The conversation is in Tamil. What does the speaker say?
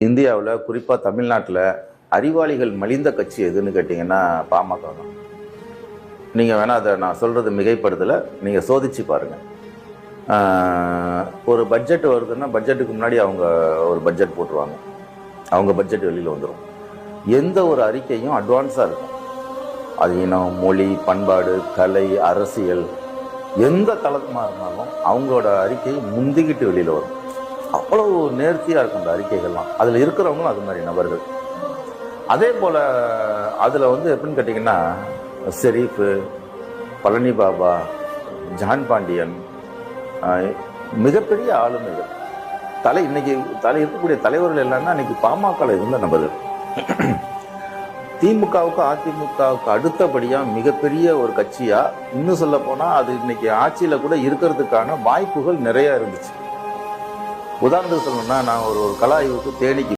இந்தியாவில் குறிப்பாக தமிழ்நாட்டில் அறிவாளிகள் மலிந்த கட்சி எதுன்னு கேட்டிங்கன்னா பாமக தான். நீங்கள் வேணால் அதை நான் சொல்கிறது மிகைப்படுத்தலை, நீங்கள் சோதிச்சு பாருங்கள். ஒரு பட்ஜெட் வருதுன்னா பட்ஜெட்டுக்கு முன்னாடி அவங்க ஒரு பட்ஜெட் போட்டுருவாங்க, அவங்க பட்ஜெட் வெளியில் வந்துடும். எந்த ஒரு அறிக்கையும் அட்வான்ஸாக இருக்கும். அது இனம், மொழி, பண்பாடு, கலை, அரசியல், எந்த தளமாக இருந்தாலும் அவங்களோட அறிக்கை முந்திக்கிட்டு வெளியில் வரும். அவ்வளவு நேர்த்தியாக இருக்கும் அந்த அறிக்கைகள்லாம். அதில் இருக்கிறவங்களும் அது மாதிரி நபர்கள். அதே போல் அதில் எப்படின்னு கேட்டிங்கன்னா ஷெரீஃபு, பழனி பாபா, ஜான் பாண்டியன், மிகப்பெரிய ஆளுமைகள், இன்னைக்கு இருக்கக்கூடிய தலைவர்கள் எல்லாமே அன்னைக்கு பாமகவில் இருந்த நபர்கள். திமுகவுக்கு அதிமுகவுக்கு அடுத்தபடியாக மிகப்பெரிய ஒரு கட்சியாக, இன்னும் சொல்ல போனால் அது இன்னைக்கு ஆட்சியில் கூட இருக்கிறதுக்கான வாய்ப்புகள் நிறையா இருந்துச்சு. உதாரணத்துக்கு சொல்லணும்னா, நான் ஒரு கலா ஆய்வுக்கு தேனிக்கு